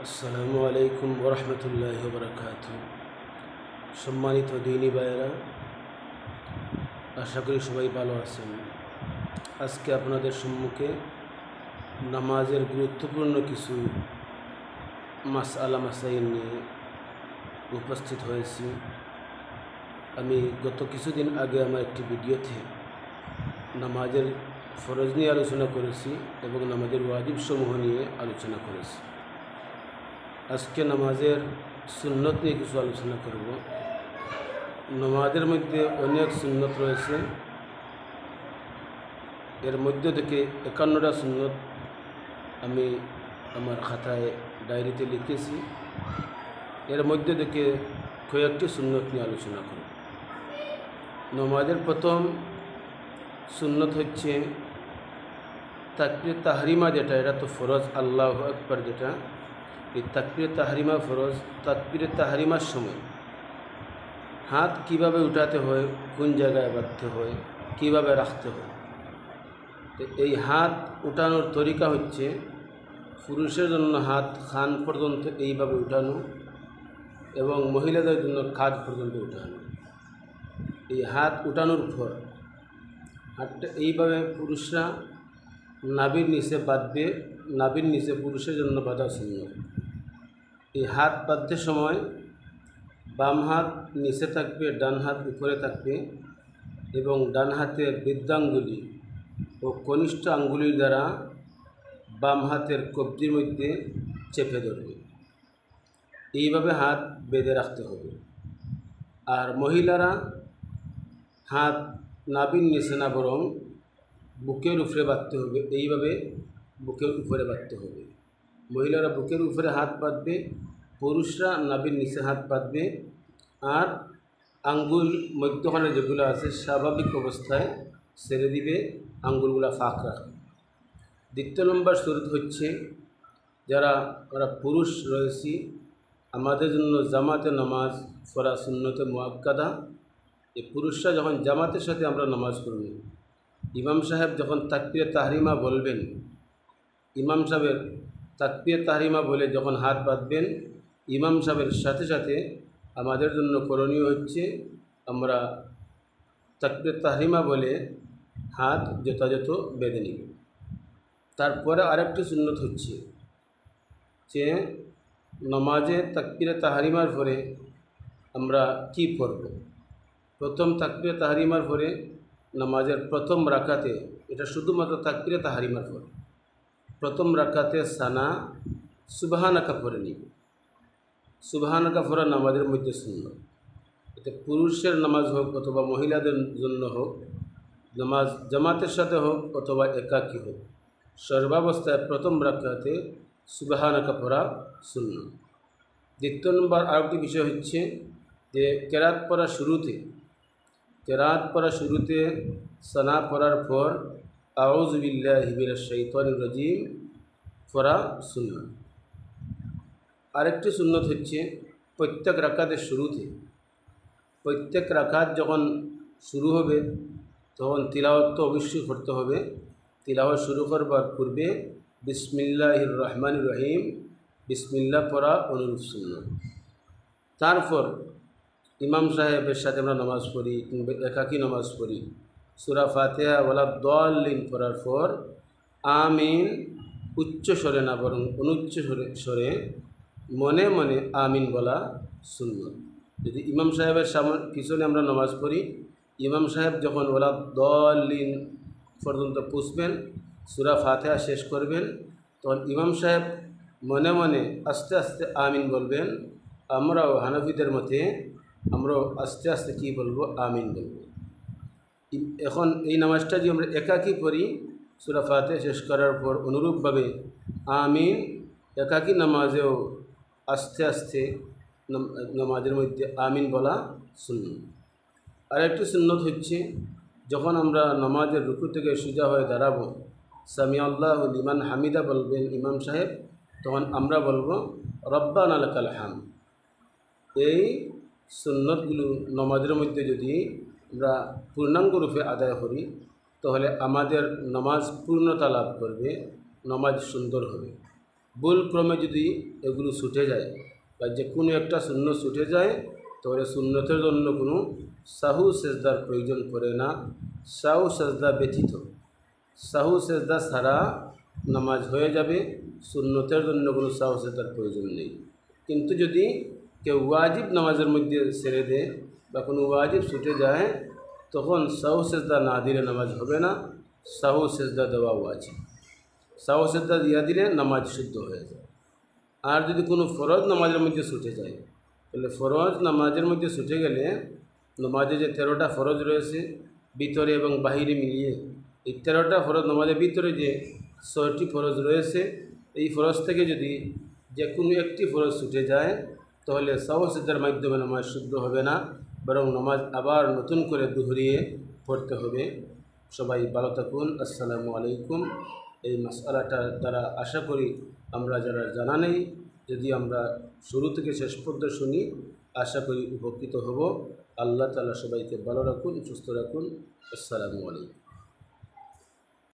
আসসালামু আলাইকুম ওরহমতুল্লাহি ওবরাকাতুহু। সম্মানিত দিনী ভাইয়েরা, আশা করি সবাই ভালো আছেন। আজকে আপনাদের সম্মুখে নামাজের গুরুত্বপূর্ণ কিছু মাসআলা মাসাইল নিয়ে উপস্থিত হয়েছি। আমি গত কিছুদিন আগে আমার একটি ভিডিওতে নামাজের ফরজ নিয়ে আলোচনা করেছি এবং নামাজের ওয়াজিব সমূহ নিয়ে আলোচনা করেছি। আজকে নামাজের সুন্নত নিয়ে কিছু আলোচনা করব। নামাজের মধ্যে অনেক সুন্নত রয়েছে, এর মধ্য থেকে 51টা সুন্নত আমি আমার খাতায় ডায়েরিতে লিখেছি। এর মধ্য থেকে কয়েকটি সুন্নত নিয়ে আলোচনা করব। নামাজের প্রথম সুন্নত হচ্ছে তাকবীর তাহরিমা, যেটা এটা তো ফরজ, আল্লাহু আকবার যেটা, এই তাকবীর তাহরিমা ফরজ। তাকবীর তাহরিমার সময় হাত কিভাবে উঠাতে হয়, কোন জায়গায় বাঁধতে হয়, কিভাবে রাখতে হয়। তো এই হাত উঠানোর তরিকা হচ্ছে পুরুষের জন্য হাত কান পর্যন্ত এইভাবে উঠানো এবং মহিলাদের জন্য কাঁধ পর্যন্ত উঠানো। এই হাত উঠানোর পর হাতটা এইভাবে পুরুষরা নাভির নিচে বাঁধবে। নাভির নিচে পুরুষের জন্য বাঁধা সুন্নত। এই হাত বাঁধতে সময় বাম হাত নিচে থাকবে, ডান হাত উপরে থাকবে এবং ডান হাতের বৃদ্ধাঙ্গুলি ও কনিষ্ঠ আঙ্গুলির দ্বারা বাম হাতের কবজির মধ্যে চেপে ধরবে। এইভাবে হাত বেঁধে রাখতে হবে। আর মহিলারা হাত নাভির নিচে না, বরং বুকের উপরে বাঁধতে হবে। এইভাবে বুকের উপরে বাঁধতে হবে। মহিলারা বুকের উপরে হাত বাঁধবে, পুরুষরা নাভির নিচে হাত বাঁধবে। আর আঙ্গুল মধ্যখানে যেগুলো আছে স্বাভাবিক অবস্থায় ছেড়ে দিবে, আঙ্গুলগুলো ফাঁক রাখবে। দ্বিতীয় নম্বর সুন্নত হচ্ছে, যারা আমরা পুরুষ রয়েছি, আমাদের জন্য জামাতে নামাজ পড়া সুন্নতে মুআক্কাদা। এই পুরুষরা যখন জামাতের সাথে আমরা নামাজ পড়ব, ইমাম সাহেব যখন তাকবীরে তাহরিমা বলবেন, ইমাম সাহেবের তাকবীরে তাহরিমা বলে যখন হাত বাঁধবেন, ইমাম সাহেবের সাথে সাথে আমাদের জন্য করণীয় হচ্ছে আমরা তাকবীরে তাহরিমা বলে হাত যথাযথ বেঁধে নিব। তারপরে আরেকটি সুন্নত হচ্ছে যে নামাজে তাকবীরে তাহরিমার পরে আমরা কি পড়ব। প্রথম তাকবীরে তাহরিমার পরে নামাজের প্রথম রাকাতে, এটা শুধুমাত্র তাকবীরে তাহরিমার পরে প্রথম রাকাতে সানা সুবহানাকা পড়ে নিব। সুবহানাকা পড়া নামাজের মধ্যে সুন্নত। এতে পুরুষের নামাজ হোক অথবা মহিলাদের জন্য হোক, নামাজ জামাতের সাথে হোক অথবা একাকী হোক, সর্বাবস্থায় প্রথম রাকাতে সুবহানাকা পড়া সুন্নত। দ্বিতীয় নম্বর আরেকটি বিষয় হচ্ছে যে কেরাত পড়া শুরুতে সানা পড়ার পর আউযু বিল্লাহি মিনাশ শাইতানির রাজিম পড়া সুন্নত। আরেকটি সুন্নত হচ্ছে প্রত্যেক রাকাতের শুরুতে, প্রত্যেক রাকাত যখন শুরু হবে তখন তিলাওয়াত তো অবশ্যই করতে হবে। তিলাওয়াত শুরু করবার পূর্বে বিসমিল্লাহির রহমানির রহিম, বিসমিল্লাহ পড়া অনুরূপ সুন্নত। তারপর ইমাম সাহেবের সাথে আমরা নামাজ পড়ি কিংবা একাকী নামাজ পড়ি, সূরা ফাতিহা ওয়ালা দাল্লিন পড়ার পর আমিন উচ্চ স্বরে না, বরং অনুচ্চ স্বরে মনে মনে আমিন বলা সুন্নত। যদি ইমাম সাহেবের পিছনে আমরা নামাজ পড়ি, ইমাম সাহেব যখন ওয়ালা দাল্লিন পর্যন্ত পুষবেন, সূরা ফাতিহা শেষ করবেন, তখন ইমাম সাহেব মনে মনে আস্তে আস্তে আমিন বলবেন। আমরাও হানাফিদের মতে আমরাও আস্তে আস্তে কী বলবো, আমিন বলবো। এখন এই নামাজটা যদি আমরা একাকী পড়ি, সূরা ফাতিহা শেষ করার পর অনুরূপভাবে আমিন একাকী নামাজেও আস্তে আস্তে নামাজের মধ্যে আমিন বলা সুন্নত। আরেকটি সুন্নত হচ্ছে যখন আমরা নামাজের রুকু থেকে সোজা হয়ে দাঁড়াবো, সামি আল্লাহু লিমান হামিদা বলবেন ইমাম সাহেব, তখন আমরা বলবো রব্বানা লাকাল হামদ। এই সুন্নতগুলো নামাজের মধ্যে যদি আমরা পূর্ণাঙ্গ রূপে আদায় করি, তাহলে আমাদের নামাজ পূর্ণতা লাভ করবে, নামাজ সুন্দর হবে। ভুলক্রমে যদি এগুলো ছুটে যায় বা যে কোনো একটা সুন্নত ছুটে যায়, তাহলে সুন্নতের জন্য কোনো সাহু সেজদার প্রয়োজন পড়ে না। সাহু সেজদা ব্যতীত, সাহু সেজদা ছাড়া নামাজ হয়ে যাবে, সুন্নতের জন্য কোনো সাহু সেজদার প্রয়োজন নেই। কিন্তু যদি কেউ ওয়াজিব নামাজের মধ্যে ছেড়ে দেয় বা কোনো ওয়াজিব ছুটে যায়, তখন সাহু সেজদা না দিলে নামাজ হবে না, সাহু সেজদা দেওয়া ওয়াজিব। সাহু সেজদা দিয়া দিলে নামাজ শুদ্ধ হয়ে যায়। আর যদি কোনো ফরজ নামাজের মধ্যে ছুটে যায়, তাহলে ফরজ নামাজের মধ্যে ছুটে গেলে নামাজে যে 13টা ফরজ রয়েছে ভিতরে এবং বাহিরে মিলিয়ে, এই 13টা ফরজ নামাজের ভিতরে যে 6টি ফরজ রয়েছে, এই ফরজ থেকে যদি যে কোনো একটি ফরজ ছুটে যায়, তাহলে সাহু সেজদার মাধ্যমে নামাজ শুদ্ধ হবে না, বরং নামাজ আবার নতুন করে দুহরিয়ে পড়তে হবে। সবাই ভালো থাকুন। আসসালামু আলাইকুম। এই মাসআলাটা দ্বারা আশা করি আমরা যারা জানা নেই, যদি আমরা শুরু থেকে শেষ পর্যন্ত শুনি, আশা করি উপকৃত হব। আল্লাহ তাআলা সবাইকে ভালো রাখুন, সুস্থ রাখুন। আসসালামু আলাইকুম।